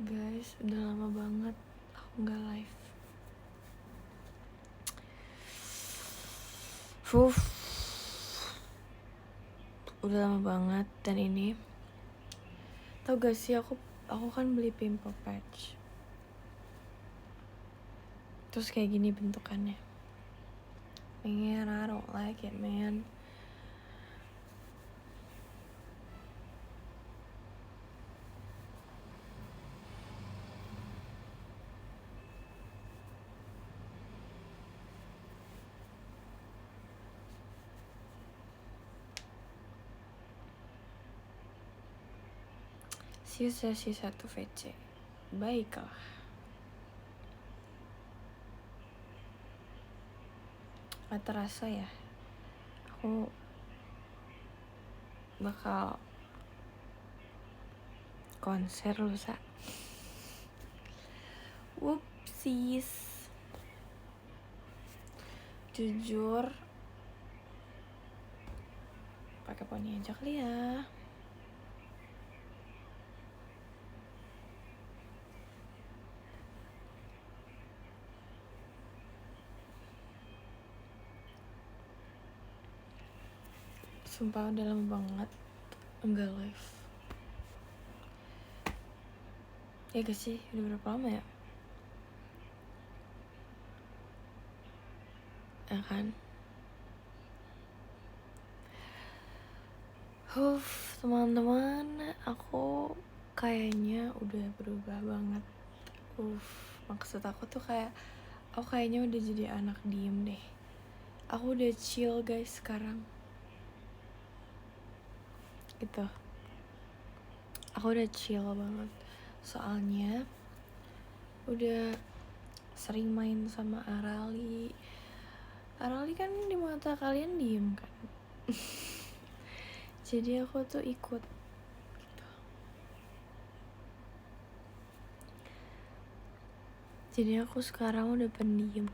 Guys, udah lama banget aku nggak live. Udah lama banget. Dan ini tau gak sih, aku kan beli pimple patch. Terus kayak gini bentukannya. Man, I don't like it, man. Sisa 1 VC. Baiklah. Gak terasa ya, aku bakal konser lusa. Whoopsies. Jujur, pakai poni aja kali ya. Sumpah udah lama banget enggak live. Ya gak sih, udah berapa lama ya? Ya kan? Teman-teman, aku kayaknya udah berubah banget. Maksud aku tuh kayak aku kayaknya udah jadi anak diem deh. Aku udah chill guys sekarang. Gitu. Aku udah chill banget. Soalnya udah sering main sama Arali. Arali kan di mata kalian diem kan. Jadi aku tuh ikut gitu. Jadi aku sekarang udah pendiam.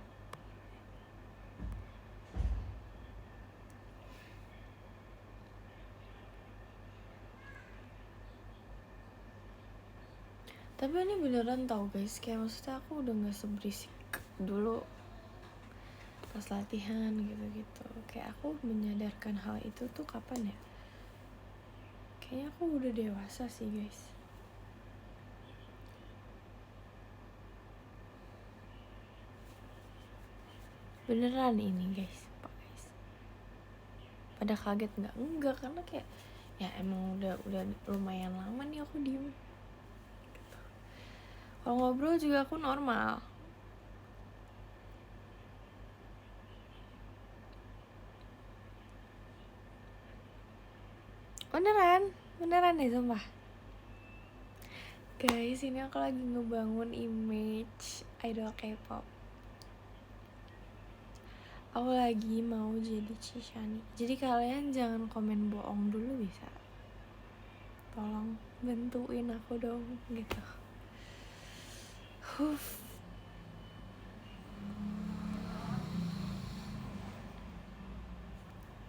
Tapi ini beneran tau guys, kayak maksudnya aku udah gak seberisik dulu pas latihan gitu-gitu. Kayak aku menyadarkan hal itu tuh kapan ya? Kayaknya aku udah dewasa sih guys. Beneran ini guys. Pada kaget nggak? Enggak, karena kayak ya emang udah lumayan lama nih aku diem. Gitu. Kalau ngobrol juga aku normal. Beneran deh sumpah. Guys, ini aku lagi ngebangun image idol K-pop. Aku lagi mau jadi Cishani. Jadi kalian jangan komen bohong dulu bisa. Tolong bantuin aku dong gitu.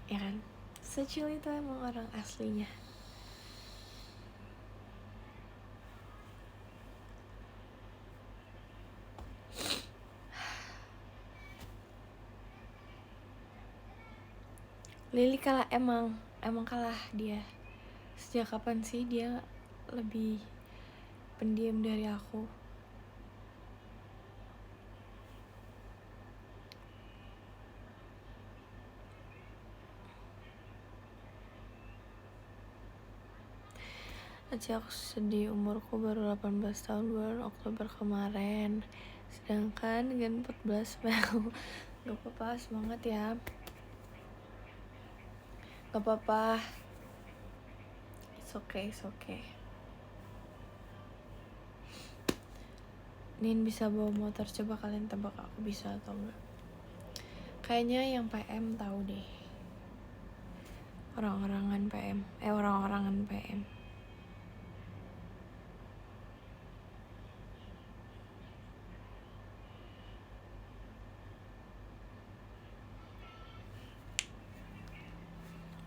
Ya kan? Secil itu emang orang aslinya. Lily kalah, emang kalah dia. Sejak kapan sih dia lebih pendiam dari aku? Aja aku sedih, umurku baru 18 tahun bulan Oktober kemarin. Sedangkan dengan 14 Mei. Gak apa-apa, semangat ya. Gak apa-apa. It's okay. Nin bisa bawa motor, coba kalian tebak aku bisa atau enggak. Kayaknya yang PM tahu deh. Orang-orangan PM.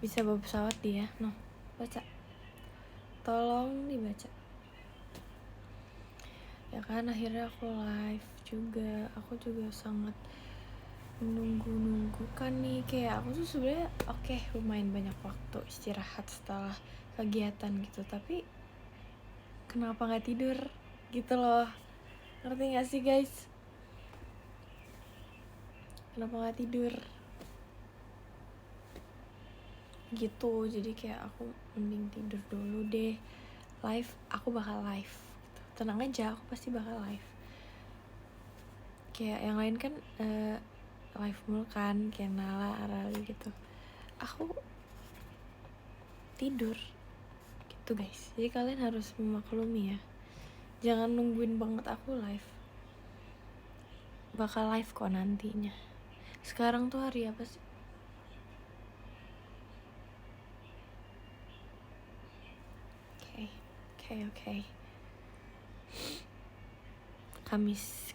Bisa bawa pesawat dia, no. Baca. Tolong dibaca. ya kan. Akhirnya aku live juga. Aku juga sangat menunggu kan nih, kayak aku tuh sebenarnya oke, lumayan banyak waktu istirahat setelah kegiatan gitu, tapi kenapa nggak tidur gitu loh, ngerti nggak sih guys? Kenapa nggak tidur gitu? Jadi kayak aku mending tidur dulu deh. Live, aku bakal live gitu. Tenang aja, aku pasti bakal live. Kayak yang lain kan live mulu kan, kayak Nala, Arali gitu. Aku tidur gitu guys. Jadi kalian harus memaklumi ya. Jangan nungguin banget aku live. Bakal live kok nantinya. Sekarang tuh hari apa sih? Oke. Kamis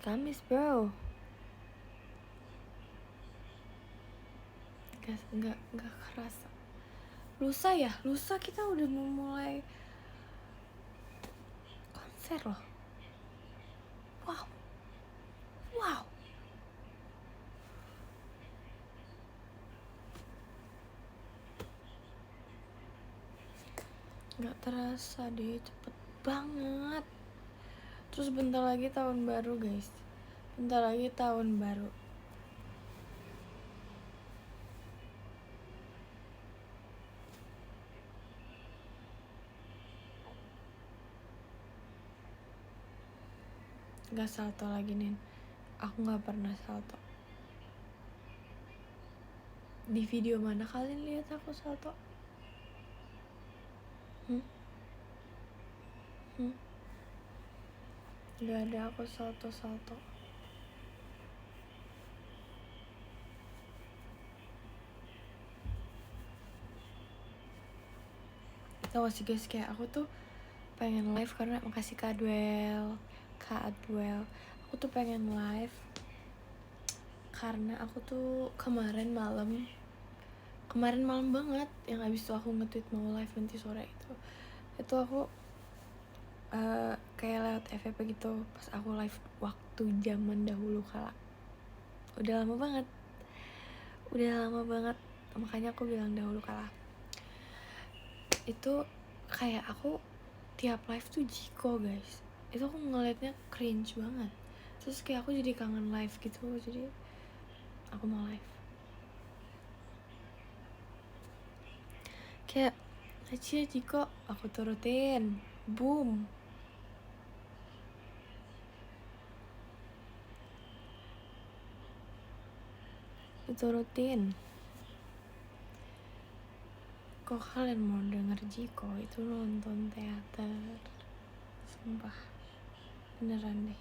bro. Gak kerasa. Lusa kita udah memulai konser loh. Wow. Gak terasa deh, cepet banget. Terus bentar lagi tahun baru guys. Gak salto lagi nih. Aku gak pernah salto. Di video mana kalian lihat aku salto? Gak ada aku salto. Tau gak sih guys, kayak aku tuh pengen live karena makasih Kak Adwell. Aku tuh pengen live karena aku tuh kemarin malam banget yang abis itu aku nge-tweet mau live nanti sore itu aku kayak lewat FVP gitu pas aku live waktu zaman dahulu kala. Udah lama banget, makanya aku bilang dahulu kala. Itu kayak aku tiap live tuh jiko guys, itu aku ngeliatnya cringe banget. Terus kayak aku jadi kangen live gitu, jadi aku mau live. Kayak Acia jiko, aku turutin, boom. Turutin. Kok kalian mau denger Jiko? Itu nonton teater. Sumpah, beneran deh.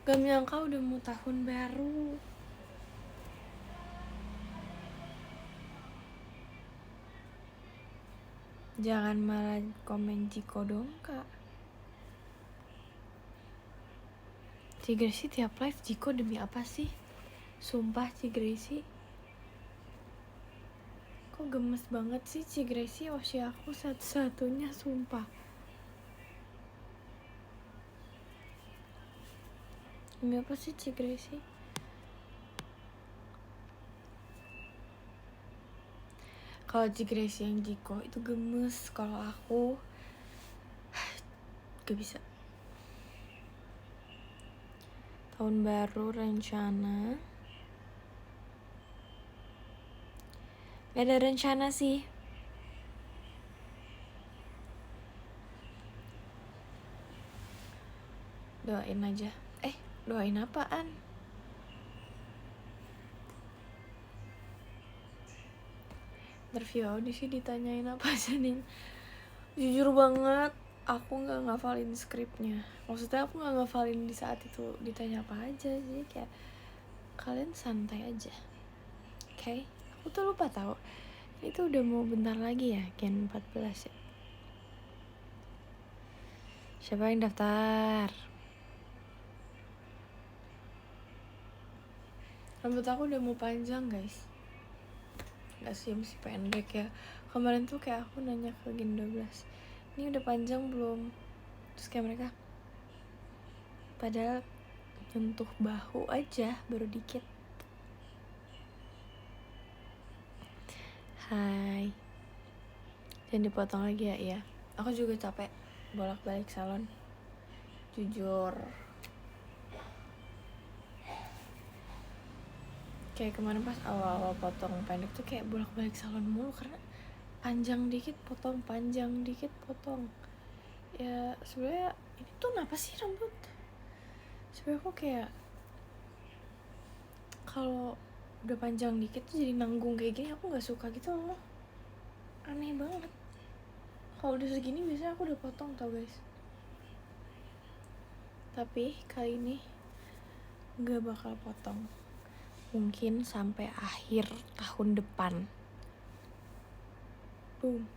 Gak menyangka udah mau tahun baru. Jangan malah komen Jiko dong kak. Ci Gracie tiap live Jiko demi apa sih? Sumpah Ci Gracie, kok gemes banget sih Ci Gracie. Oshi aku satu-satunya, sumpah. Demi apa sih Ci Gracie? Kalau Ci Gracie yang Jiko itu gemes, kalau aku gak bisa. Tahun baru rencana gak ada rencana sih. Doain aja. Doain apaan? Interview audisi ditanyain apa aja nih? Jujur banget, aku gak ngafalin skripnya. Maksudnya aku gak ngafalin di saat itu ditanya apa aja. Jadi kayak kalian santai aja, oke? Aku tuh lupa tahu. Itu udah mau bentar lagi ya, Gen 14 ya. Siapa yang daftar? Rambut aku udah mau panjang guys. nggak sih masih pendek ya. Kemarin tuh kayak aku nanya ke Gen 12, ini udah panjang belum? Terus kayak mereka, padahal nyentuh bahu aja baru dikit. Hai, jangan dipotong lagi ya. Iya, aku juga capek bolak-balik salon, jujur. Kayak kemarin pas awal-awal potong pendek tuh kayak bolak-balik salon mulu, karena panjang dikit potong, panjang dikit potong. Ya sebenarnya ini tuh kenapa sih rambut? Sebenarnya aku kayak kalau udah panjang dikit tuh jadi nanggung kayak gini, aku nggak suka gitu loh. Aneh banget. Kalau udah segini biasanya aku udah potong tau guys. Tapi kali ini nggak bakal potong. Mungkin sampai akhir tahun depan. Boom.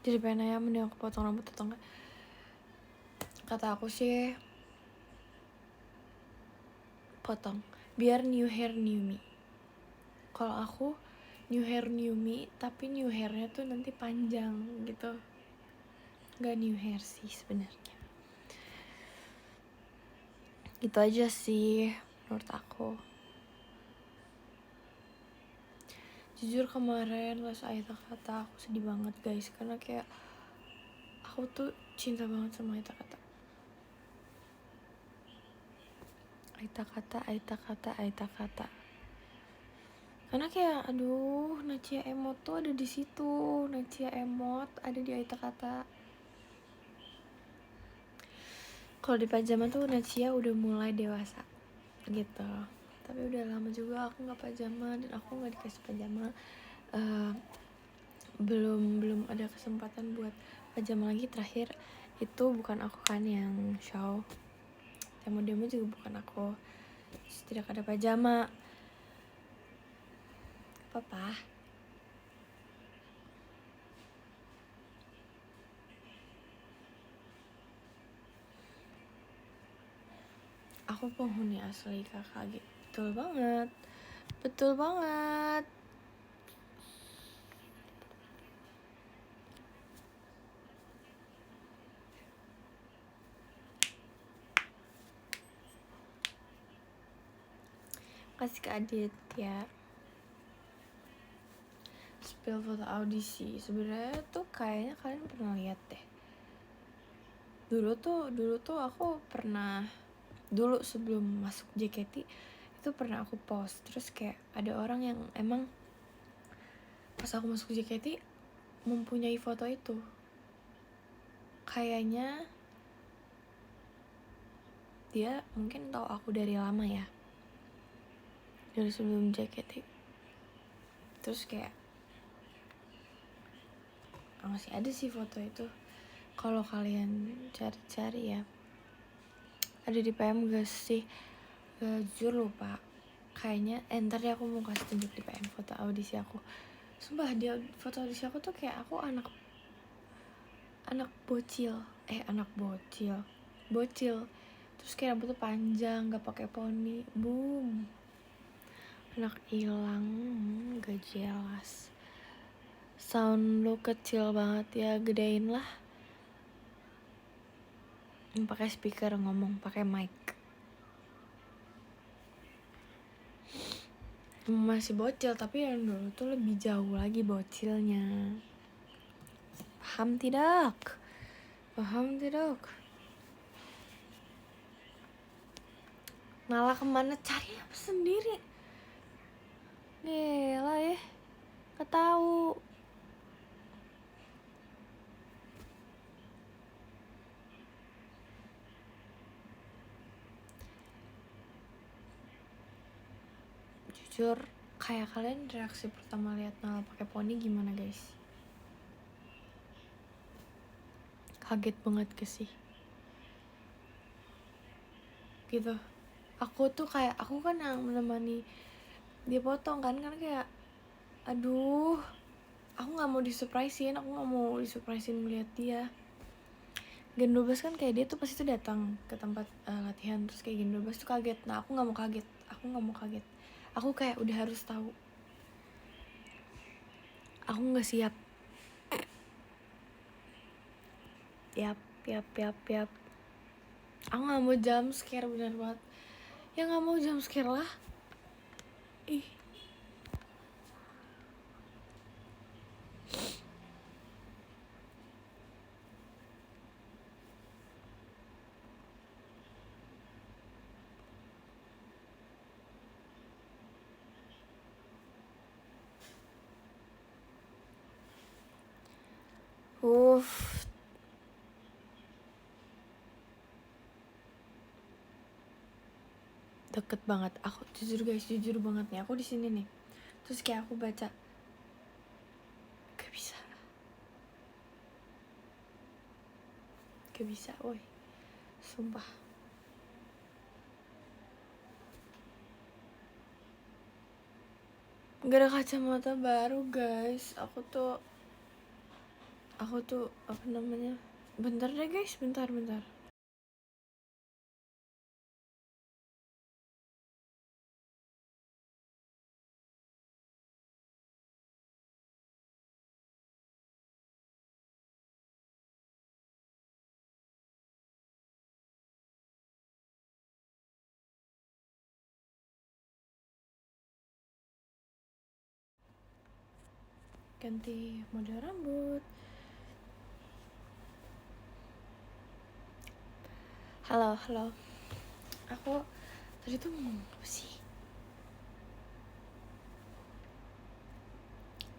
Jadi pengen nanya mending aku potong rambut atau enggak. Kata aku sih potong, biar new hair new me. Kalau aku new hair new me, tapi new hairnya tuh nanti panjang gitu. Gak new hair sih sebenarnya. Gitu aja sih menurut aku. Jujur kemarin les Aita Kata aku sedih banget guys, karena kayak aku tuh cinta banget sama Aita Kata. Aita Kata, Aita Kata, Aita Kata. Karena kayak aduh, Nacia Emot tuh ada di situ. Nacia Emot ada di Aita Kata. Kalau di pajama tuh Nacia udah mulai dewasa gitu. Tapi udah lama juga aku nggak pajama, dan aku nggak dikasih pajama. Belum ada kesempatan buat pajama lagi. Terakhir itu bukan aku kan yang show, demo juga bukan aku. Terus tidak ada pajama. Papa, aku penghuni asli KKG. Betul banget, betul banget. Kasih ke Adit ya. Spill foto audisi. Sebenarnya tuh kayaknya kalian pernah lihat deh. Dulu tuh aku pernah, dulu sebelum masuk JKT itu pernah aku post. Terus kayak ada orang yang emang pas aku masuk JKT mempunyai foto itu. Kayaknya dia mungkin tahu aku dari lama ya, dari sebelum JKT. Terus kayak masih ada sih foto itu. Kalau kalian cari-cari ya, ada di PM gak sih? Jujur lupa. Kayaknya ntar deh aku mau kasih tunjuk di PM foto audisi aku. Sumpah dia foto audisi aku tuh kayak aku anak bocil. Bocil. Terus kayak rambutnya panjang, gak pakai poni. Boom. Anak hilang, gak jelas. Sound lu kecil banget ya, gedein lah. Pakai speaker ngomong, pakai mic. Masih bocil, tapi yang dulu tuh lebih jauh lagi bocilnya. Paham tidak? Malah kemana, cari apa sendiri? Gila ya, gak tahu. Jujur, kayak kalian reaksi pertama lihat Nala pakai poni gimana guys? Kaget banget gak sih? Gitu. Aku tuh kayak, aku kan yang menemani dia potong kan, karena kayak aduh, aku nggak mau disurprisein melihat dia. Gen 12 kan kayak dia tuh pasti tuh datang ke tempat latihan, terus kayak Gen 12 tuh kaget. Nah aku nggak mau kaget, aku kayak udah harus tahu. Aku nggak siap. Yap. Aku nggak mau jump scare, bener banget. Ya nggak mau jump scare lah. Ih. Deket banget. Aku jujur banget nih. Aku di sini nih. Terus kayak aku baca, gak bisa, woi. Sumpah. Gak ada kacamata baru, guys. Aku tuh apa namanya? Bentar deh, guys. Bentar. Ganti model rambut. Halo. Aku tadi tuh ngomong apa sih?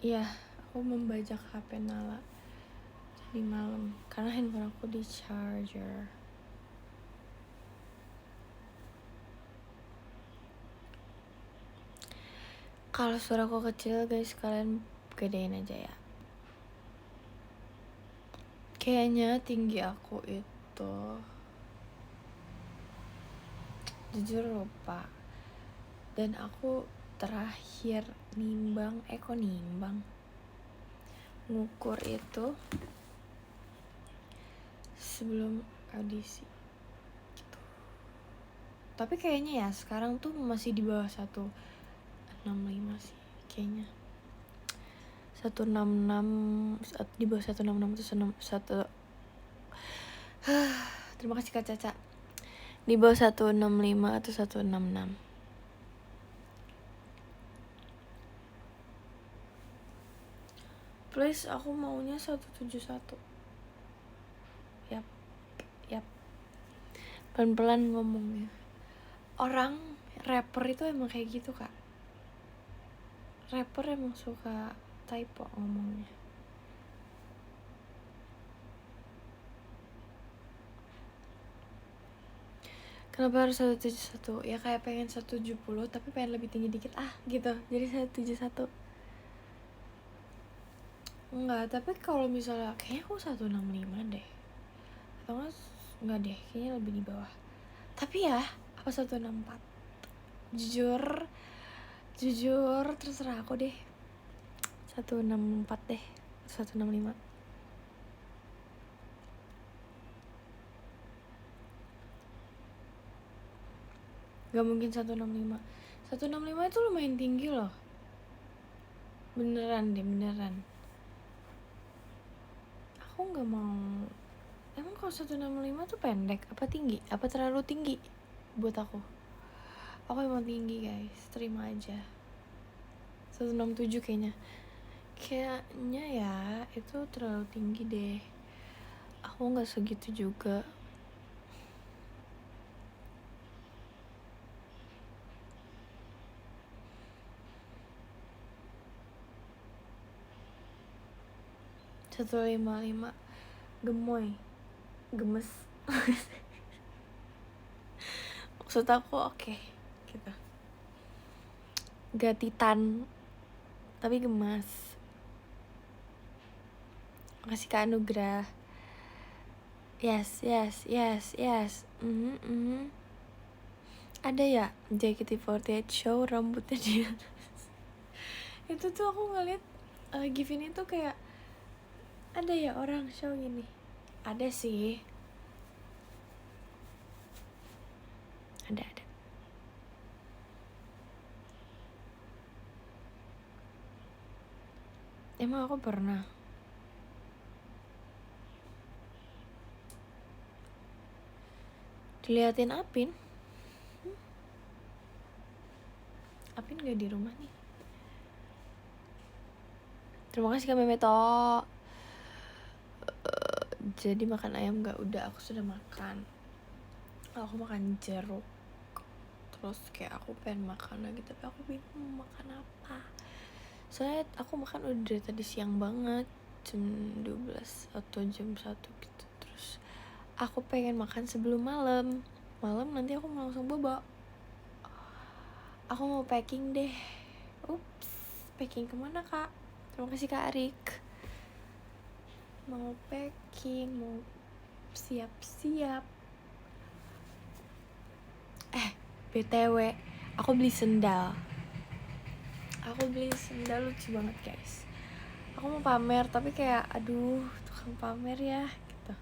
Iya, aku membajak HP Nala tadi malam karena handphone aku di charger. Kalau suaraku kecil, guys, kalian gedein aja ya. Kayaknya tinggi aku itu, jujur lupa. Dan aku terakhir nimbang ngukur itu sebelum audisi gitu. Tapi kayaknya ya sekarang tuh masih di bawah 165 sih kayaknya. 166, di bawah 166 itu 1. Terima kasih Kak Caca. Di bawah 165 atau 166. Please, aku maunya 171. Yap. Pelan-pelan ngomongnya. Orang rapper itu emang kayak gitu, Kak. Rapper emang suka typo ngomongnya. Kenapa harus 171? Ya kayak pengen 170 tapi pengen lebih tinggi dikit gitu. Jadi 171. Enggak, tapi kalau misalnya kayaknya aku 165 deh. Atau enggak deh, kayaknya lebih di bawah. Tapi ya, apa 164? Jujur terserah aku deh. 164 deh, 165. Gak mungkin 165. 165 itu lumayan tinggi loh. Beneran. Aku gak mau. Emang kalau 165 tuh pendek apa tinggi? Apa terlalu tinggi buat aku? Aku emang tinggi, guys, terima aja. 167 kayaknya ya itu terlalu tinggi deh. Aku gak segitu juga. Satu 155 gemoy, gemes. Maksud aku oke, gitu. Gak titan tapi gemas. Makasih Kak Anugrah. Yes. Ada ya JKT48 show rambutnya dia. Itu tuh aku ngeliat Given itu kayak ada ya orang show gini. Ada sih, ada. Emang aku pernah diliatin Apin gak di rumah nih. Terima kasih Kak Memeto. Jadi makan ayam gak? Udah, aku sudah makan. Aku makan jeruk. Terus kayak aku pengen makan lagi, tapi aku bingung mau makan apa. Soalnya aku makan udah dari tadi siang banget, jam 12 atau jam 1 gitu. Terus aku pengen makan sebelum malam nanti aku mau langsung bobo. Aku mau packing deh. Ups, packing kemana Kak? Terima kasih Kak Arik. Mau packing, mau siap-siap. BTW, aku beli sendal lucu banget guys. Aku mau pamer tapi kayak aduh, tukang pamer ya gitu.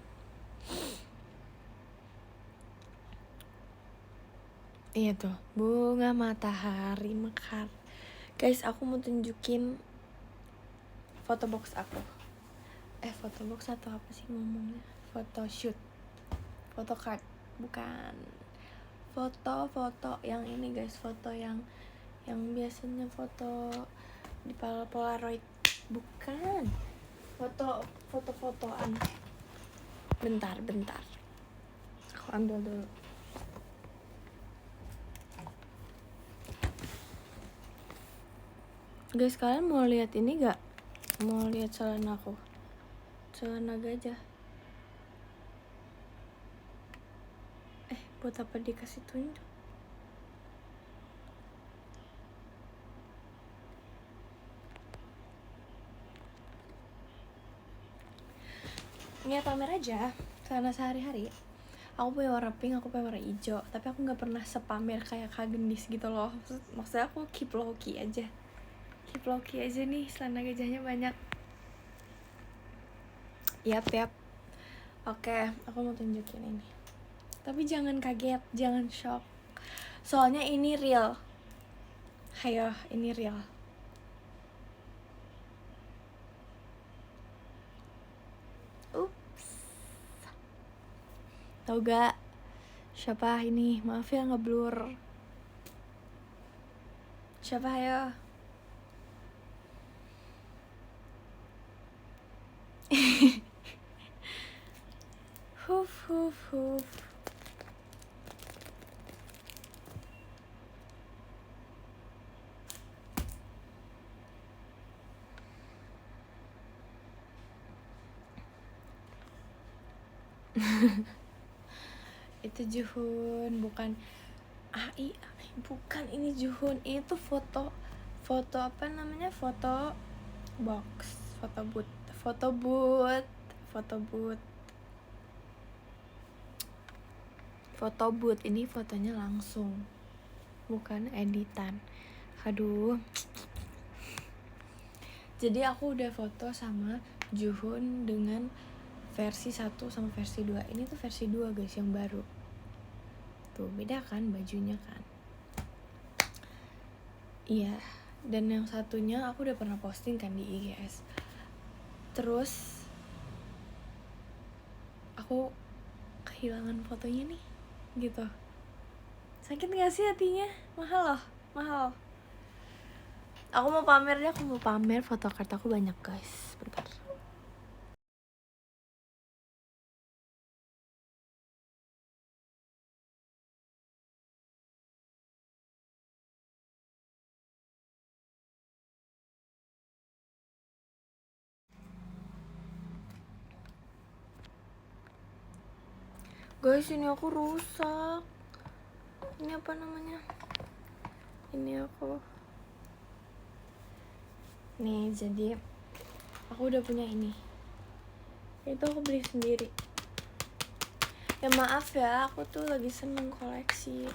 Iya tuh, bunga matahari mekar. Guys, aku mau tunjukin foto box aku. Foto box atau apa sih ngomongnya? Foto shoot, foto card, bukan. Foto yang ini guys, foto yang biasanya foto di Polaroid, bukan. Fotoan. Bentar. Aku ambil dulu. Guys, kalian mau lihat ini gak? Mau lihat celana aku? Celana gajah. Buat apa dikasih tunjuk? Ini pamer aja, celana sehari-hari. Aku punya warna pink, aku punya warna hijau. Tapi aku gak pernah sepamer kayak Kak Gendis gitu loh. Maksudnya aku keep low key aja nih, celana gajahnya banyak. Yap. Oke, aku mau tunjukin ini. Tapi jangan kaget, jangan shock. Soalnya ini real. Hayo, ini real. Ups. Tau gak? Siapa ini? Maaf ya ngeblur. Siapa hayo? Huf. Itu Juhun, bukan AI, bukan ini Juhun. Itu foto apa namanya? Foto box, foto booth. Ini fotonya langsung, bukan editan. Aduh. Jadi aku udah foto sama Juhun dengan versi 1 sama versi 2. Ini tuh versi 2 guys, yang baru. Tuh, beda kan bajunya kan? Iya. Dan yang satunya aku udah pernah posting kan di IGS. Terus aku kehilangan fotonya nih, gitu. Sakit gak sih hatinya? Mahal. Aku mau pamer foto kartu aku banyak guys. Bentar. Guys, ini aku rusak. Ini apa namanya? Ini aku. Nih, jadi aku udah punya ini. Itu aku beli sendiri. Ya maaf ya, aku tuh lagi seneng koleksi.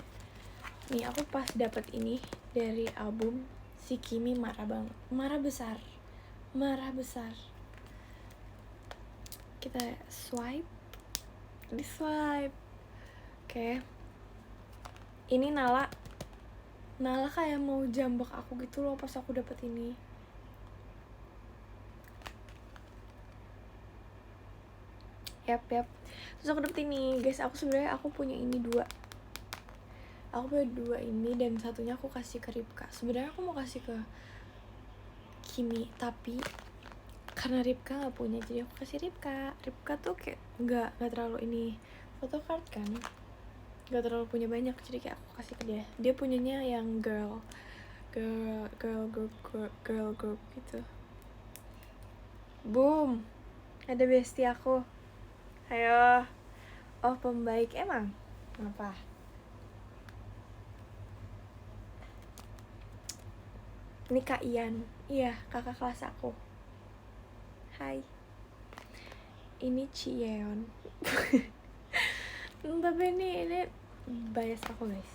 Nih, aku pas dapet ini dari album si Kimi marah besar. marah besar. Kita di swipe. Oke. Ini Nala kayak mau jambak aku gitu loh pas aku dapet ini. Yap. Terus aku dapet ini, guys. Aku punya ini 2. Aku punya 2 ini dan satunya aku kasih ke Ripka. Sebenarnya aku mau kasih ke Kimi, tapi karena Ripka nggak punya, jadi aku kasih Ripka. Ripka tuh kayak nggak terlalu ini photocard kan, nggak terlalu punya banyak, jadi kayak aku kasih ke dia. Dia punyanya yang girl group gitu. Boom, ada bestie aku. Ayo. Oh, pembaik emang. Kenapa? Ini Kak Ian. Iya, kakak kelas aku. Hai. Ini Ciyeon. Tapi ini bias aku, guys.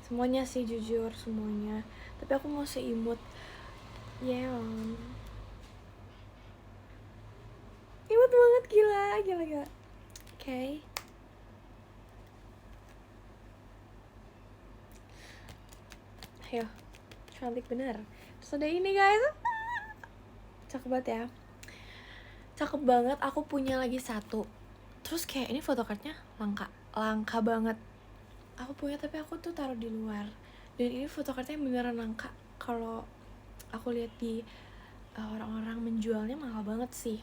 Semuanya sih, jujur semuanya. Tapi aku mau seimut Yeon. Imut banget, gila. Oke. Ayo, cantik bener. Terus ada ini, guys. Cakep banget ya. Cakep banget. Aku punya lagi 1. Terus kayak ini photocardnya langka banget. Aku punya tapi aku tuh taruh di luar. Dan ini photocardnya beneran langka. Kalau aku lihat di orang-orang menjualnya mahal banget sih.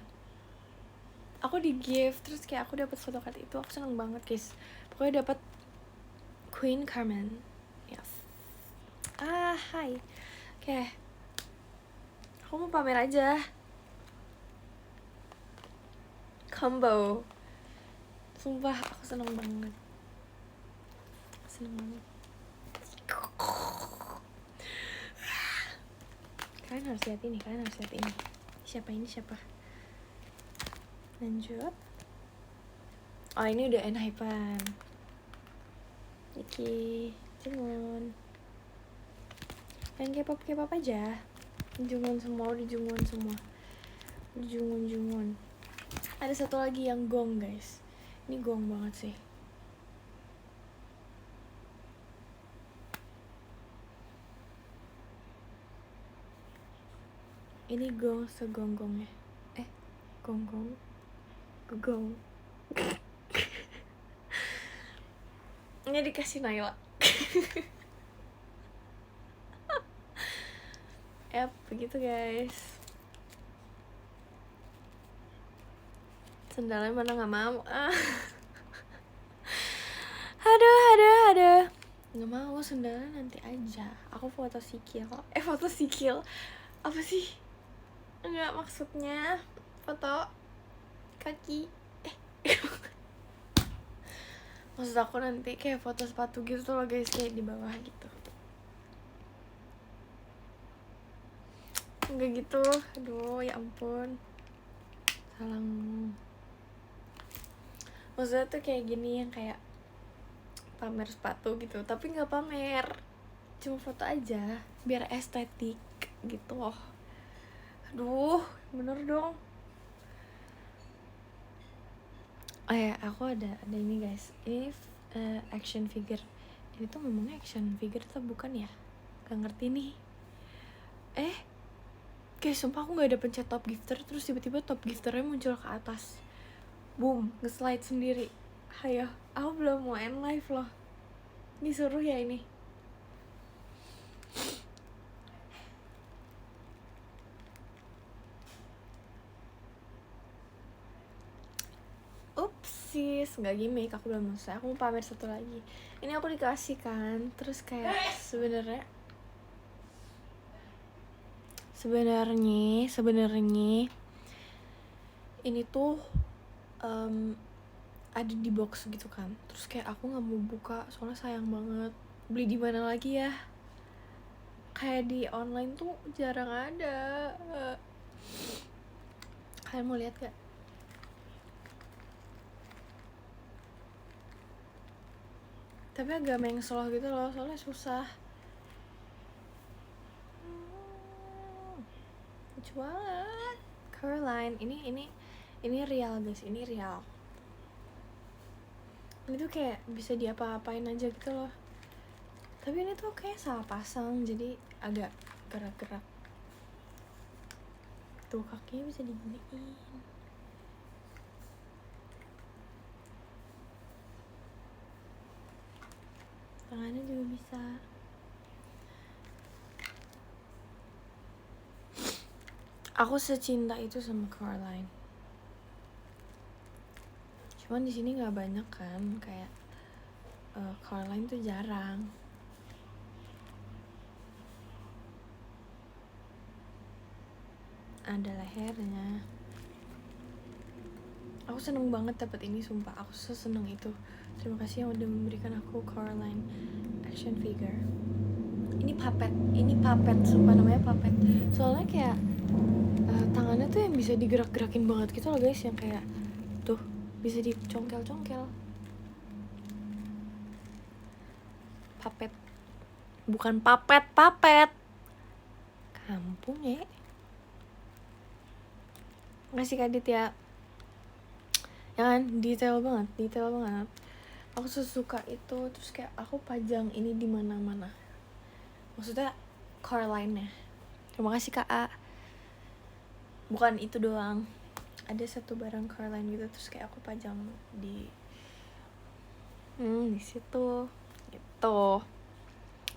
Aku di gift, terus kayak aku dapat photocard itu, aku seneng banget, guys. Pokoknya dapat Queen Carmen. Yes. Hai. Oke. Aku mau pamer aja. Combo. Sumpah aku seneng banget. Kalian harus lihat ini. Siapa? Lanjut. Oh, ini udah Enhypen. Iki, Jungun. Yang K-pop aja. Jungun semua. Jungun. Ada satu lagi yang gong, guys. Ini gong banget sih. Ini gong segonggongnya. Gong. Ini dikasih Naila. Yap, begitu, guys. Sendalnya mana nggak mau. Aduh. Nggak mau, sendalnya nanti aja. Aku foto sikil. Apa sih? Enggak, maksudnya foto kaki. Maksud aku nanti kayak foto sepatu gitu loh, guys, kayak di bawah gitu. Enggak gitu. Aduh, ya ampun. Salah ngomong. Maksudnya tuh kayak gini, yang kayak pamer sepatu gitu, tapi nggak pamer, cuma foto aja biar estetik gitu loh. Aduh, bener dong. Oh ya, aku ada ini, guys. Ini action figure. Ini tuh ngomongnya action figure atau bukan ya? Gak ngerti nih. Guys, sumpah aku gak ada pencet top gifter, terus tiba-tiba top gifternya muncul ke atas. Boom, nge-slide sendiri. Hayo, aku belum mau end live loh. Disuruh ya ini. Upsis, nggak gimmick, aku belum selesai. Aku mau pamer satu lagi. Ini aku dikasih kan, terus kayak sebenarnya ini tuh ada di box gitu kan. Terus kayak aku nggak mau buka soalnya sayang banget. Beli di mana lagi ya? Kayak di online tuh jarang ada. Kalian mau lihat gak? Tapi agak mengsloh gitu loh, soalnya susah. Lucu banget. Caroline, ini real guys, ini real. Ini tuh kayak bisa diapa-apain aja gitu loh. Tapi ini tuh kayak salah pasang, jadi agak gerak-gerak. Tuh kakinya bisa diginiin. Tangannya juga bisa. Aku secinta itu sama Caroline. Cuman di sini nggak banyak kan, kayak Caroline tuh jarang. Ada lehernya. Aku seneng banget dapat ini, sumpah. Aku seseneng itu. Terima kasih yang udah memberikan aku Caroline action figure. Ini puppet, sumpah namanya puppet. Soalnya kayak tangannya tuh yang bisa digerak-gerakin banget gitu loh guys, yang kayak tuh bisa dicongkel-congkel. Puppet, bukan puppet. Kampung ya. Ngasih Kadit ya. Ya kan, detail banget. Aku suka itu, terus kayak aku pajang ini di mana-mana. Maksudnya Caroline-nya. Terima kasih Kak A. Bukan itu doang. Ada satu barang Caroline gitu, terus kayak aku pajang di situ gitu.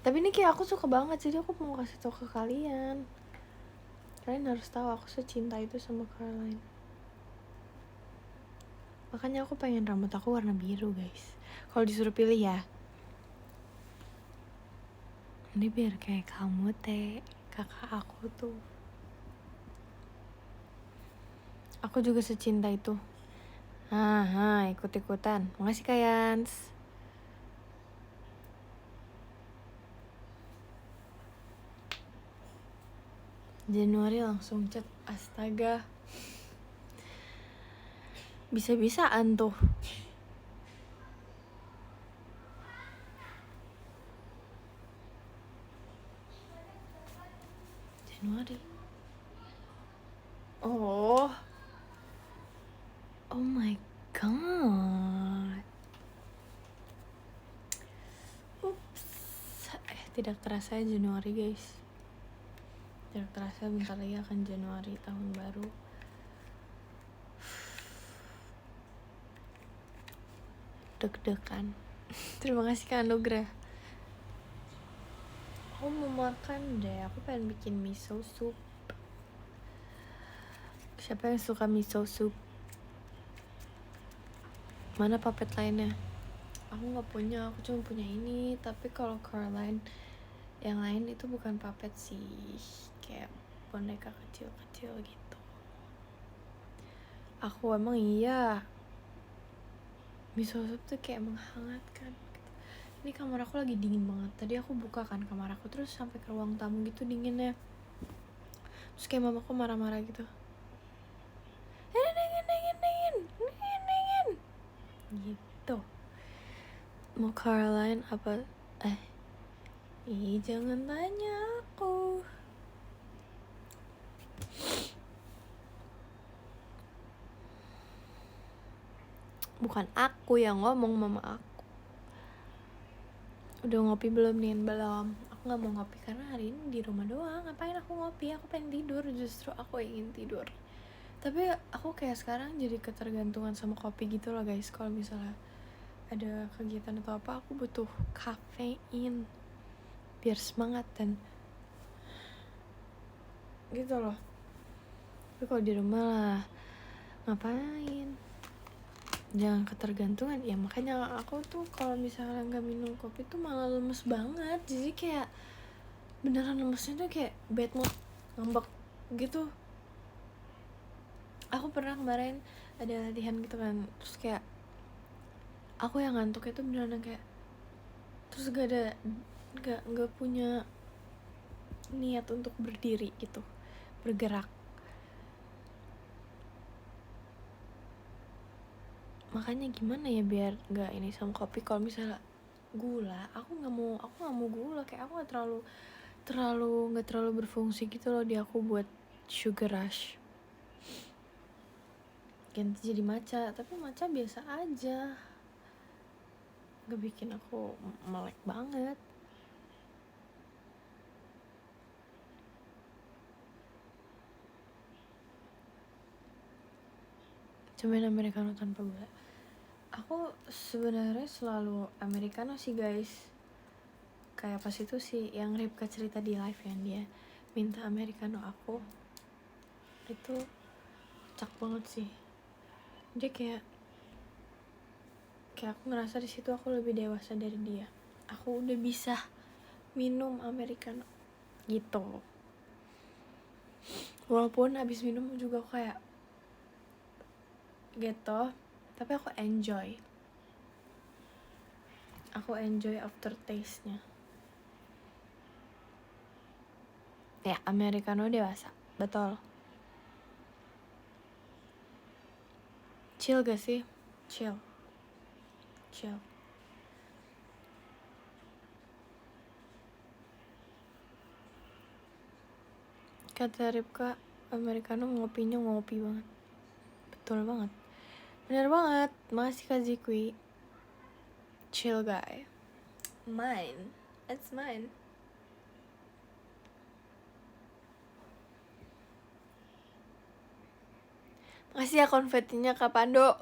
Tapi ini kayak aku suka banget, jadi aku mau kasih tau ke kalian. Kalian harus tahu aku secinta itu sama Caroline. Makanya aku pengen rambut aku warna biru guys. Kalau disuruh pilih ya, ini biar kayak kamu teh, kakak aku tuh. Aku juga secinta itu. Ikut-ikutan. Makasih Kak Yans. Januari langsung chat, astaga. Bisa-bisaan tuh. Januari. Oh my god. Ups. Tidak terasa Januari guys. Tidak terasa bentar lagi akan Januari, tahun baru. Deg-degan. Terima kasih Kak Anugrah. Aku mau makan deh, aku pengen bikin miso soup. Siapa yang suka miso soup? Mana puppet lainnya? Aku gak punya, aku cuma punya ini. Tapi kalau Caroline yang lain itu bukan puppet sih, kayak boneka kecil-kecil gitu. Aku emang iya, miso soup tuh kayak menghangatkan gitu. Ini kamar aku lagi dingin banget. Tadi aku buka kan kamar aku, terus sampai ke ruang tamu gitu dinginnya. Terus kayak mamaku marah-marah gitu. Dingin gitu. Mau Caroline apa? Jangan tanya aku. Bukan aku yang ngomong, mama aku. Udah ngopi belum nih? Belum. Aku gak mau ngopi karena hari ini di rumah doang. Ngapain aku ngopi? Aku pengen tidur. Justru aku ingin tidur. Tapi aku kayak sekarang jadi ketergantungan sama kopi gitu loh guys. Kalau misalnya ada kegiatan atau apa, aku butuh kafein biar semangat dan gitu loh. Tapi kalau di rumah lah ngapain? Jangan ketergantungan. Ya makanya aku tuh kalau misalnya nggak minum kopi tuh malah lemes banget. Jadi kayak beneran lemesnya tuh kayak bad mood, ngambek gitu. Aku pernah kemarin ada latihan gitu kan, terus kayak aku yang ngantuknya tuh beneran kayak, terus gak punya niat untuk berdiri gitu, bergerak. Makanya gimana ya biar nggak ini sama kopi. Kalau misalnya gula, aku nggak mau gula, kayak aku nggak terlalu berfungsi gitu loh di aku buat sugar rush. ganti jadi matcha, tapi matcha biasa aja, gak bikin aku melek banget. Cobain americano tanpa gula. Aku sebenarnya selalu americano sih guys. Kayak pas itu sih yang Ripka cerita di live yang dia minta americano aku, itu kocak banget sih. Dia kayak aku ngerasa di situ aku lebih dewasa dari dia. Aku udah bisa minum americano gitu. Walaupun habis minum juga kayak gitu, tapi aku enjoy aftertaste-nya. Ya, americano dewasa, betul. Chill gak sih? Chill. Kata Ripka, americano ngopinya ngopi banget. Betul banget. Bener banget. Makasih Kak Zikwi. Chill guy. Mine. It's mine. Makasih ya konfetinya Kak Pando.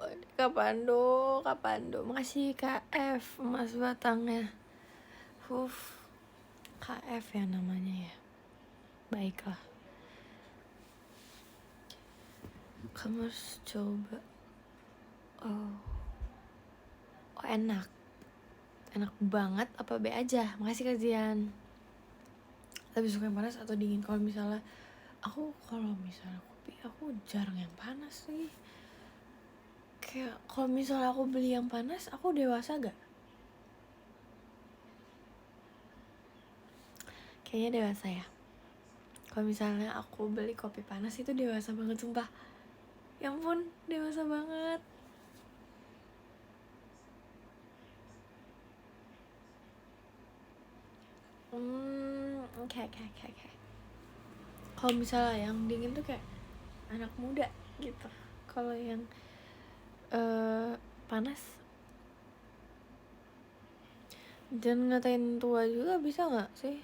Makasih Kak F, emas batangnya. Kak F ya namanya ya. Baiklah. Kamu harus coba. Oh, enak banget apa B aja. Makasih Kak Zian. Lebih suka yang panas atau dingin? Kalau misalnya kopi, aku jarang yang panas sih. Kayak kalau misalnya aku beli yang panas, aku dewasa gak? Kayaknya dewasa ya. Kalau misalnya aku beli kopi panas itu dewasa banget sumpah. Ya ampun, dewasa banget. Oke. Kalau misalnya yang dingin tuh kayak anak muda gitu. Kalau yang panas, jangan ngatain tua juga, bisa nggak sih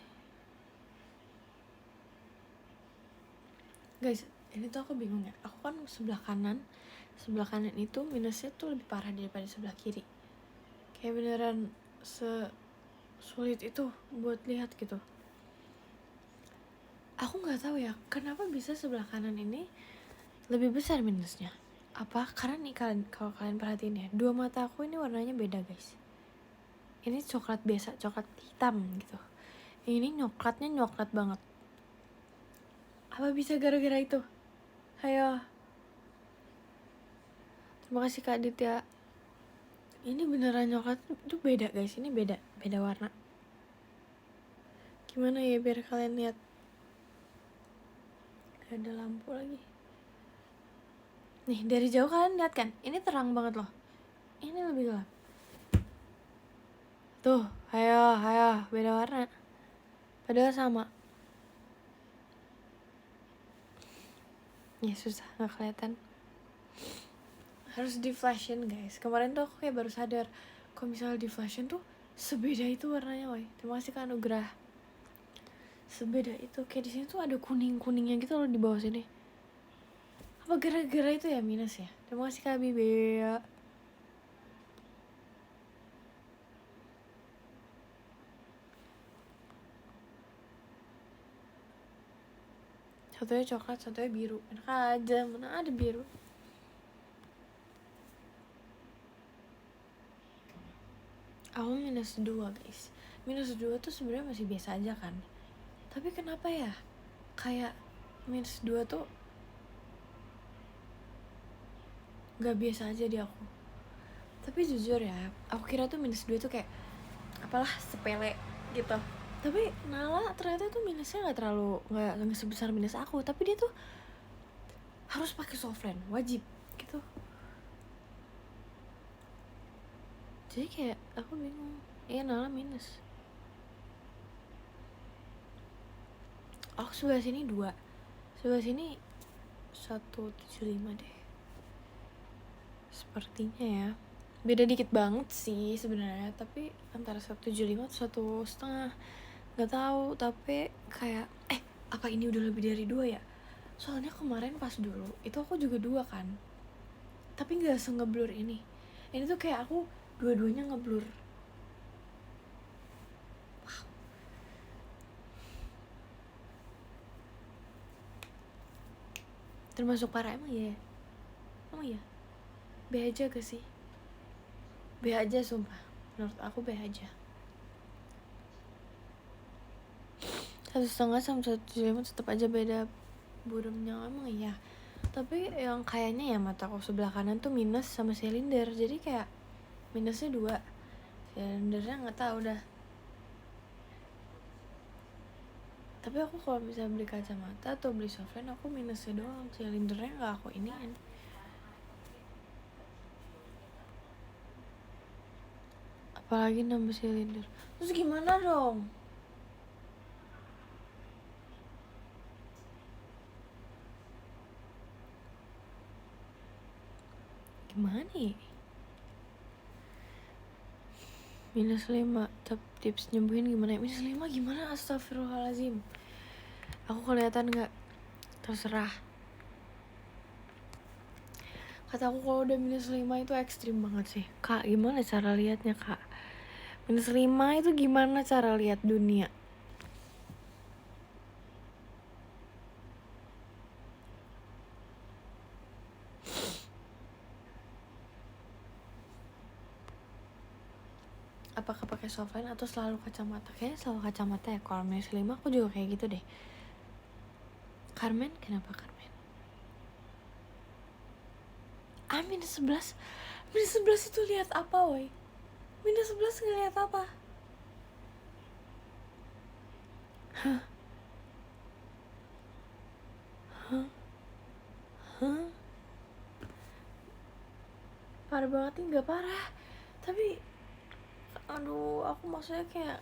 guys? Ini tuh aku bingung ya. Aku kan sebelah kanan itu minusnya tuh lebih parah daripada sebelah kiri. Kayak beneran sulit itu buat lihat gitu. Aku nggak tahu ya kenapa bisa sebelah kanan ini lebih besar minusnya. Apa karena nih kalau kalian perhatiin ya, dua mata aku ini warnanya beda guys. Ini coklat biasa, coklat hitam gitu. Ini coklat banget. Apa bisa gara-gara itu? Ayo. Terima kasih Kak Aditya. Ini beneran coklat itu beda guys. Ini beda warna. Gimana ya biar kalian lihat? Ada lampu lagi. Nih dari jauh kalian lihat kan? Ini terang banget loh. Ini lebih gelap. Tuh, ayo, beda warna. Padahal sama. Ya susah, nggak kelihatan. Harus di flashin guys. Kemarin tuh aku kayak baru sadar kalau misalnya di flashin tuh sebeda itu warnanya, woy. Terima kasih Kak Nugrah. Sebeda itu, kayak di sini tuh ada kuningnya gitu loh di bawah sini. Apa gara-gara itu ya minus ya? Terima kasih Kak Bibi. Satunya coklat, satunya biru. Enak aja, mana ada biru. Aku -2 guys. -2 tuh sebenarnya masih biasa aja kan. Tapi kenapa ya? Kayak -2 tuh gak biasa aja di aku. Tapi jujur ya, aku kira tuh -2 tuh kayak apalah sepele gitu. Tapi Nala ternyata tuh minusnya nggak sebesar minus aku. Tapi dia tuh harus pakai softland, wajib gitu. Jadi kayak aku bingung. Iya Nala minus. Aku sebelah sini 2, sebelah sini 175 deh. sepertinya ya beda dikit banget sih sebenarnya, tapi antara 175 atau 1,5 nggak tahu. Tapi kayak apa ini udah lebih dari 2 ya? Soalnya kemarin pas dulu itu aku juga 2 kan, tapi nggak se-ngeblur ini tuh kayak aku dua-duanya ngeblur. Wow. Termasuk parah emang ya? B aja gak sih? B aja sumpah, menurut aku B aja. 1,5 sama 1,75 tetap aja beda buremnya emang ya. Tapi yang kayaknya ya mataku sebelah kanan tuh minus sama silinder, jadi kayak minusnya 2, silindernya nggak tahu dah. Tapi aku kalau bisa beli kacamata atau beli softline aku minusnya doang, silindernya nggak aku iniin. Apalagi nambah silinder, terus gimana dong? Gimana nih? -5, tips nyembuhin gimana? -5 gimana? Astagfirullahaladzim. Aku kelihatan nggak? Terserah. Kataku kalau udah -5 itu ekstrim banget sih. Kak, gimana cara lihatnya kak? -5 itu gimana cara lihat dunia? Apakah pakai softline atau selalu kacamata? Kayaknya selalu kacamata ya. Kalau -5 aku juga kayak gitu deh. Carmen, kenapa Carmen? -11 itu lihat apa woy? -11 ngeliat apa? Hah? Parah banget nih, gak parah. Tapi aduh, aku maksudnya kayak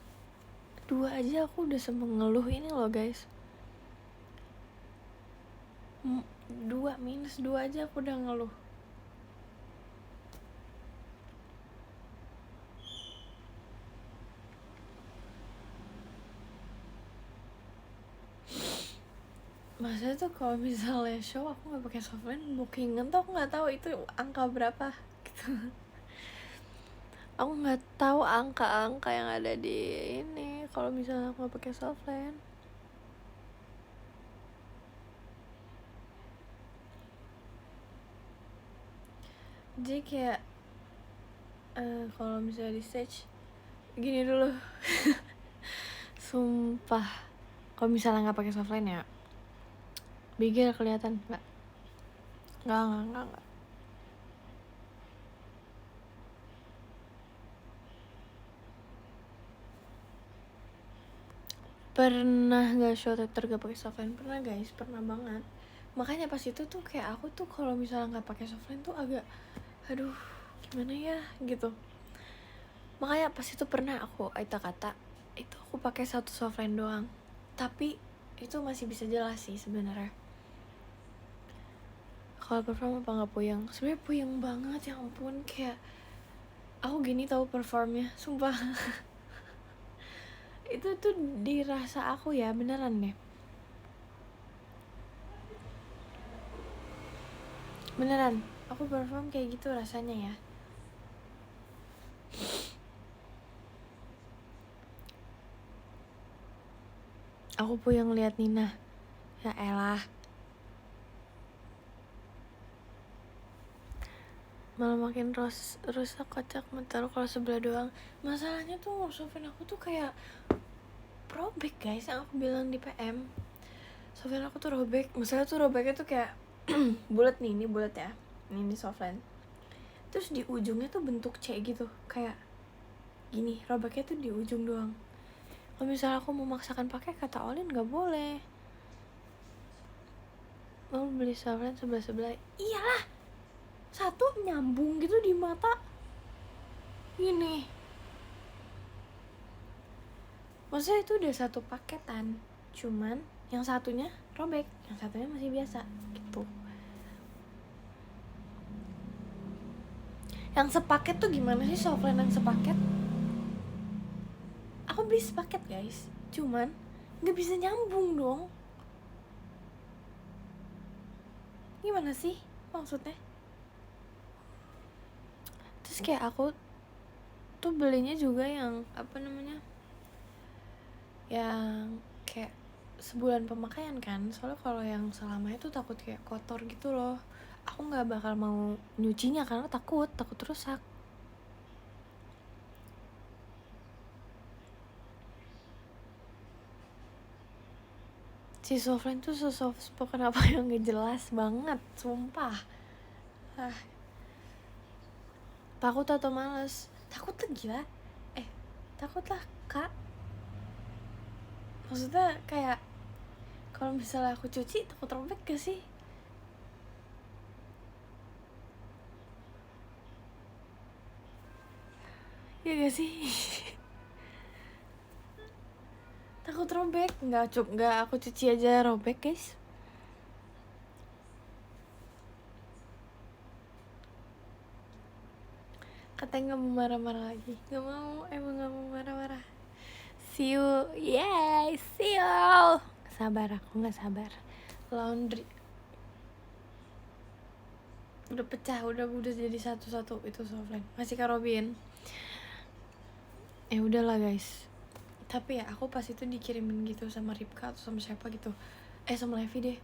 2 aja aku udah semengeluh ini loh guys. 2 aja aku udah ngeluh. Maksudnya tuh kalau misalnya show aku nggak pakai softline, bookingan tuh aku nggak tahu itu angka berapa gitu. Aku nggak tahu angka-angka yang ada di ini kalau misalnya aku nggak pakai softline. Jadi kayak kalau misalnya di stage gini dulu. Sumpah, kalau misalnya nggak pakai softline ya bigel kelihatan nggak. Pernah nggak show teater gak pakai softline? Pernah guys, pernah banget. Makanya pas itu tuh kayak aku tuh kalau misalnya nggak pakai softline tuh agak aduh gimana ya gitu. Makanya pas itu pernah aku kata itu aku pakai 1 softline doang, tapi itu masih bisa jelas sih sebenarnya. Kalau perform apa nggak puyeng? Sebenarnya puyeng banget, ya ampun. Kayak aku gini tahu performnya, sumpah. Itu tuh dirasa aku ya, beneran deh. Beneran, aku perform kayak gitu rasanya ya. Aku puyeng lihat Nina. Ya elah. Malah makin rusak kocak mental kalau sebelah doang. Masalahnya tuh software aku tuh kayak robek guys, yang aku bilang di PM. Software aku tuh robek. Masalah tuh robeknya tuh kayak bulat nih, ini bulat ya. Ini softline. Terus di ujungnya tuh bentuk C gitu, kayak gini. Robeknya tuh di ujung doang. Kalau misalnya aku memaksakan pakai, kata Olin nggak boleh. Mau beli softline sebelah. Iyalah, 1 nyambung gitu di mata. Ini. Maksudnya itu udah 1 paketan, cuman yang satunya robek, yang satunya masih biasa gitu. Yang sepaket tuh gimana sih softline yang sepaket? Aku beli sepaket guys, cuman nggak bisa nyambung dong. Gimana sih maksudnya? Terus kayak aku tuh belinya juga yang apa namanya, yang kayak sebulan pemakaian kan, soalnya kalau yang selama itu takut kayak kotor gitu loh. Aku nggak bakal mau nyucinya karena takut rusak. Si Sofren tuh soft spoken apa yang gak jelas banget, sumpah. Takut atau males? Takut lah gila. Takut lah kak. Maksudnya kayak kalau misalnya aku cuci takut robek gak sih? Ya gak sih? Takut robek. Nggak aku cuci aja robek guys. Katanya gak mau marah-marah lagi. Gak mau, emang gak mau marah-marah. See you, yay, see you. Sabar, aku gak sabar. Laundry udah pecah, udah jadi satu-satu itu softline. Masih Kak Robin. Udahlah guys. Tapi ya aku pas itu dikirimin gitu sama Ripka atau sama siapa gitu. Sama Levi deh.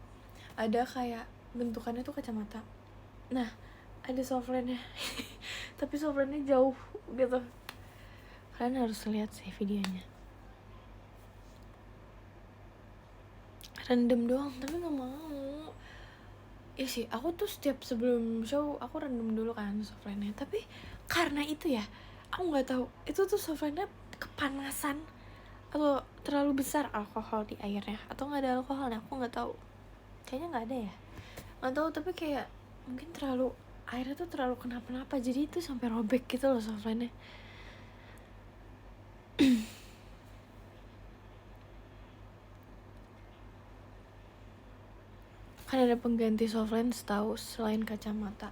Ada kayak bentukannya tuh kacamata. Nah, ada softline-nya. Tapi softline-nya jauh gitu. Kalian harus lihat sih videonya. Random doang, tapi gak mau. Ya sih, aku tuh setiap sebelum show aku random dulu kan softline-nya. Tapi karena itu ya, aku gak tahu itu tuh softline-nya kepanasan atau terlalu besar alkohol di airnya, atau nggak ada alkoholnya, aku nggak tahu. Kayaknya nggak ada ya, nggak tahu. Tapi kayak mungkin terlalu, airnya tuh terlalu kenapa-napa, jadi itu sampai robek gitu loh softline-nya. Kan ada pengganti softline setahu selain kacamata.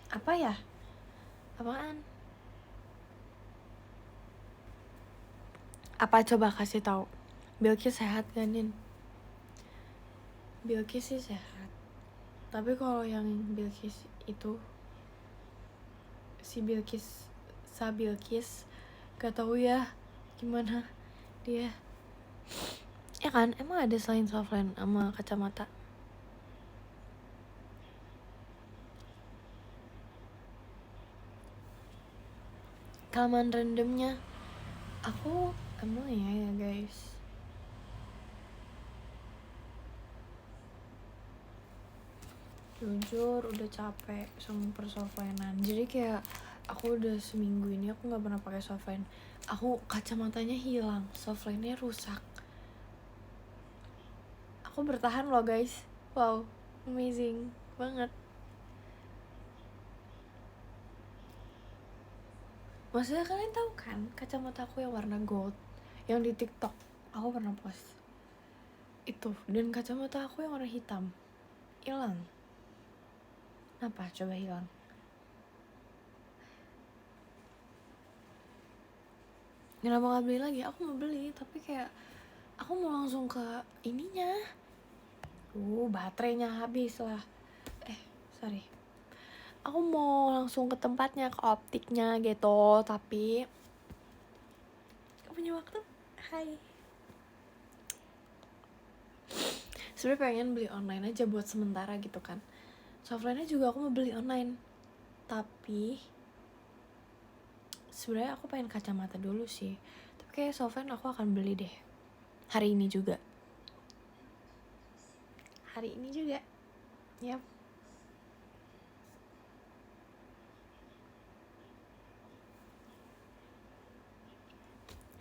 Apa ya? Apaan? Apa coba kasih tahu? Bilkis sehat gak Nin? Bilkis sih sehat. Tapi kalau yang Bilkis itu, si Bilkis, Bilkis gak tahu ya gimana dia. Ya kan, emang ada selain softline sama kacamata? Kelamaan randomnya. Aku emang ya guys, jujur udah capek sama persoftlainan. Jadi kayak aku udah seminggu ini aku nggak pernah pakai softline. Aku kacamatanya hilang, softline-nya rusak. Aku bertahan loh guys. Wow, amazing banget. Maksudnya kalian tahu kan kacamata aku yang warna gold yang di TikTok aku pernah post itu, dan kacamata aku yang warna hitam hilang. Kenapa coba hilang? Kenapa nggak beli lagi? Aku mau beli, tapi kayak aku mau langsung ke ininya. Baterainya habis lah. Sorry. Aku mau langsung ke tempatnya, ke optiknya gitu, tapi gak punya waktu. Hai. Sebenarnya pengen beli online aja buat sementara gitu kan. Softline-nya juga aku mau beli online. Tapi sebenarnya aku pengen kacamata dulu sih. Tapi kayak softline aku akan beli deh. Hari ini juga. Yap.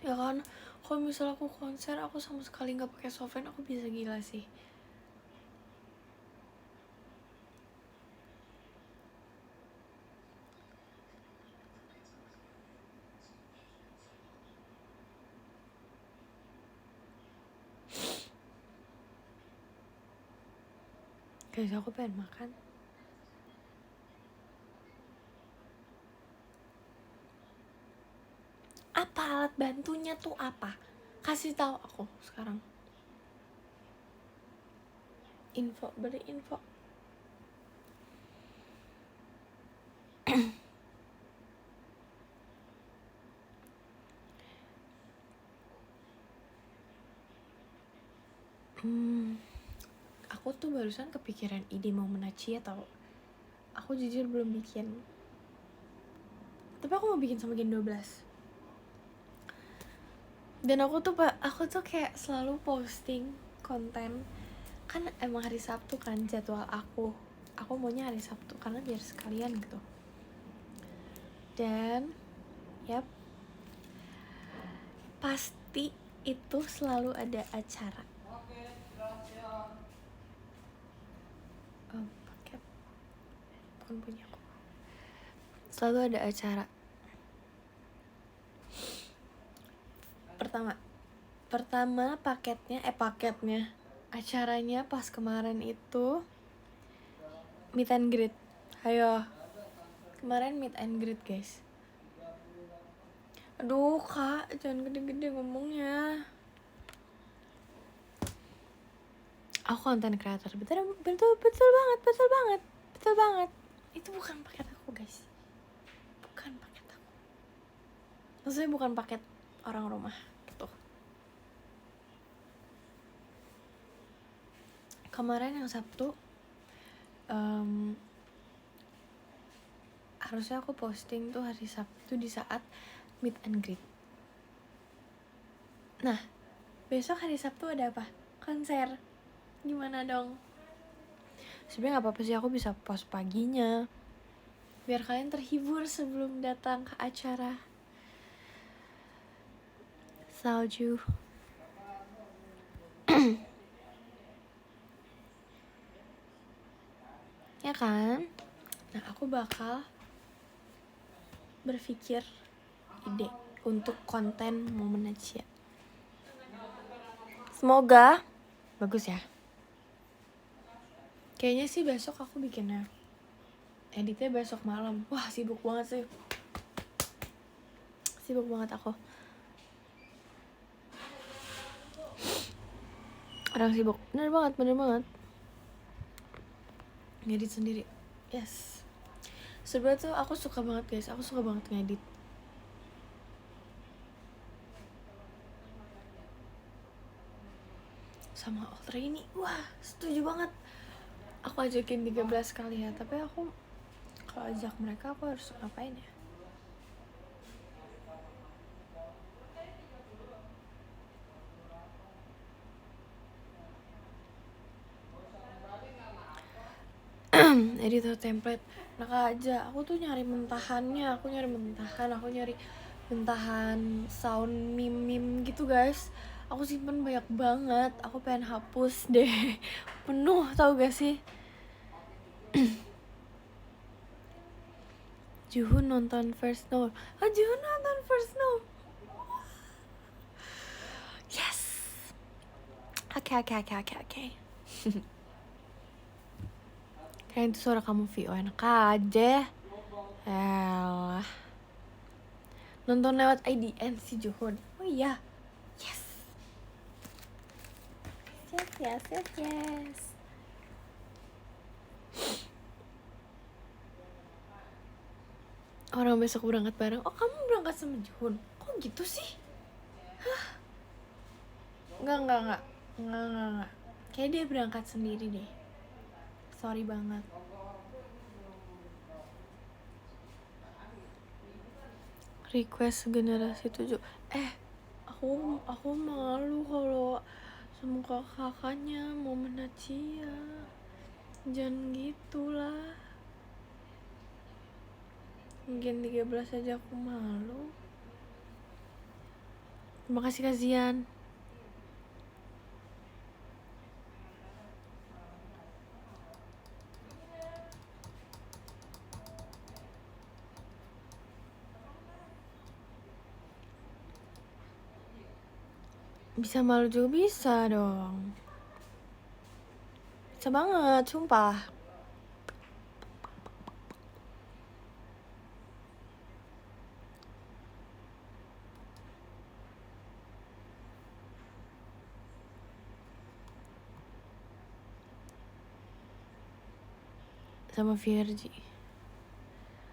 Ya kan, kalau misalnya aku konser aku sama sekali nggak pakai softline, aku bisa gila sih. Guys, aku pengen makan. Apa alat bantunya tuh apa? Kasih tahu aku sekarang. Beri info. Aku tuh barusan kepikiran ide mau menachia tau. Aku jujur belum bikin. Tapi aku mau bikin sama Gen 12. Dan aku tuh kayak selalu posting konten. Kan emang hari Sabtu kan jadwal aku. Aku maunya hari Sabtu karena biar sekalian gitu. Dan yap, pasti itu selalu ada acara. Paket bukan punya aku. Selalu ada acara. Pertama paketnya acaranya pas kemarin itu meet and greet. Ayo, kemarin meet and greet guys. Aduh kak, jangan gede-gede ngomongnya. Aku konten creator, betul banget. Itu bukan paket aku guys, bukan paket aku. Maksudnya bukan paket orang rumah gitu. Kemarin yang Sabtu, harusnya aku posting tuh hari Sabtu di saat meet and greet. Nah, besok hari Sabtu ada apa? Konser. Gimana dong? Sebenarnya nggak apa-apa sih, aku bisa post paginya biar kalian terhibur sebelum datang ke acara salju. Ya kan? Nah, aku bakal berpikir ide untuk konten momen Najia. Semoga bagus ya. Kayaknya sih besok aku bikinnya. Editnya besok malam. Wah, sibuk banget sih. Sibuk banget aku. Orang sibuk. Bener banget. Ngedit sendiri. Yes. Sebenernya tuh aku suka banget guys. Aku suka banget ngedit. Sama Ultra ini. Wah, setuju banget. Aku ajakin 13 kali ya. Tapi aku kalau ajak mereka aku harus ngapain ya? Editor template. Nah aja, aku tuh nyari mentahannya. Aku nyari mentahan sound meme gitu guys. Aku simpen banyak banget. Aku pengen hapus deh. Penuh tau gak sih? Juhun nonton First Snow. Juhun nonton First Snow. Yes. Oke. Kayaknya itu suara kamu VO, enak aja. Elah. Nonton lewat IDN si Juhun. Oh iya. Yes. Orang besok berangkat bareng. Oh, kamu berangkat sama Juhun? Kok gitu sih? Hah? Enggak. Kayak dia berangkat sendiri deh. Sorry banget. Request generasi 7. Aku malu kalau sama kakaknya mau menachia. Jangan gitulah. Mungkin 13 aja aku malu. Terima kasih kasihan. Bisa malu juga bisa dong. Bisa banget, sumpah. sama Virgi.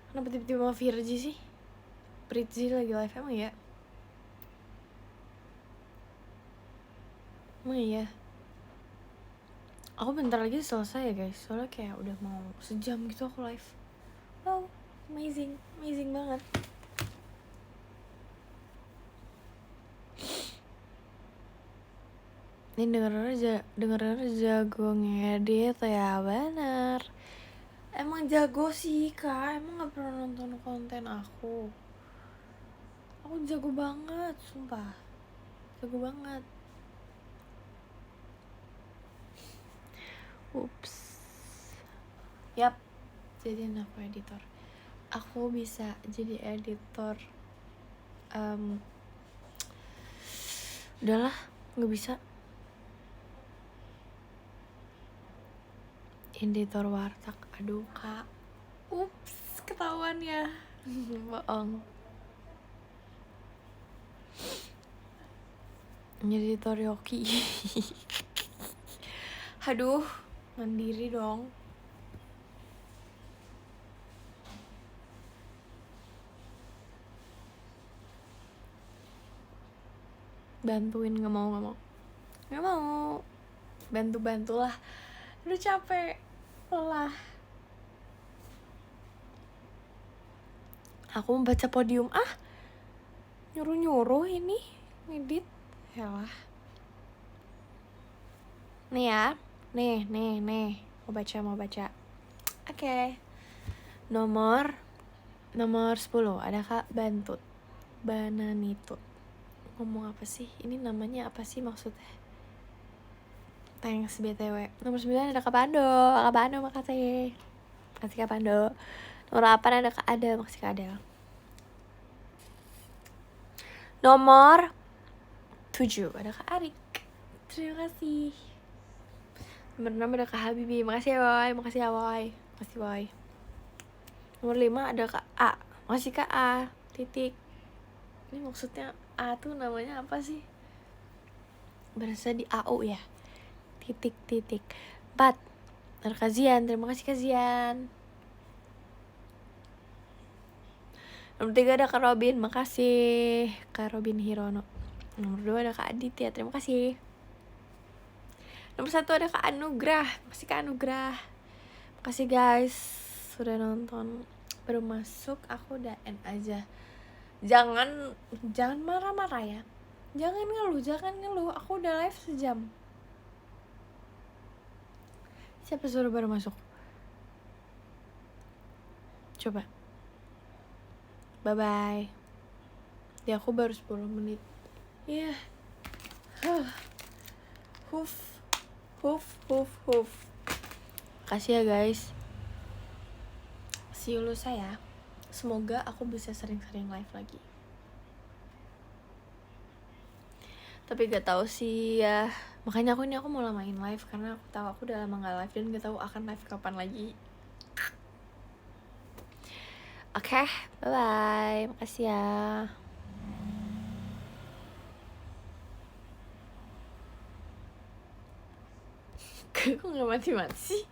Kenapa tiba-tiba sama Virgi sih? Pritzi lagi live emang ya? Emang iya? Aku bentar lagi selesai ya guys, soalnya kayak udah mau sejam gitu aku live. Wow, amazing banget. Ini denger jago ngedit ya, bener. Emang jago sih kak, emang gak pernah nonton konten aku. Aku jago banget, sumpah. Jago banget. Ups. Yap, jadiin aku editor. Aku bisa jadi editor. Udahlah, gak bisa. Editor warteg, aduh kak. Ups, ketahuan ya. Bohong. Jadi Toryoki. Aduh, mandiri dong. Bantuin, gak mau. Bantulah. Aduh capek, lelah. Aku membaca podium, nyuruh ini ngedit. Yalah. Nih ya, nih. Mau baca. Oke. Nomor 10 ada Kak Bantut Bananitut. Ngomong apa sih? Ini namanya apa sih maksudnya? Thanks BTW. Nomor 9 ada Kak Pando. Makasih Kak Pando. Nomor 8 ada Kak Adel. Makasih Kak Adel. Nomor 7 ada Kak Arik. Terima kasih. Nomor 6 ada Kak Habibi. Makasih ya Woy. Nomor 5 ada Kak A. Makasih Kak A. Titik. Ini maksudnya A tuh namanya apa sih? Berasa di AU ya. Titik. 4 ada Kak Zian. Terima kasih Kak Zian. Nomor 3 ada Kak Robin. Makasih Kak Robin Hirono. Nomor 2 ada Kak Aditya. Terima kasih. Nomor 1 ada Kak Anugrah. Makasih Kak Anugrah. Makasih guys sudah nonton. Baru masuk aku udah end aja. Jangan marah-marah ya. Jangan ngeluh. Aku udah live sejam. Siapa suruh baru masuk? Coba. Bye-bye. Ya aku baru 10 menit. Iya. Huf. Kasih ya guys. See you lusa ya. Semoga aku bisa sering-sering live lagi. Tapi gak tahu sih ya. Makanya aku mau lamain live karena aku tahu aku udah lama gak live dan gak tahu akan live kapan lagi. Oke, bye-bye. Makasih ya. Kok gak mati-mati sih?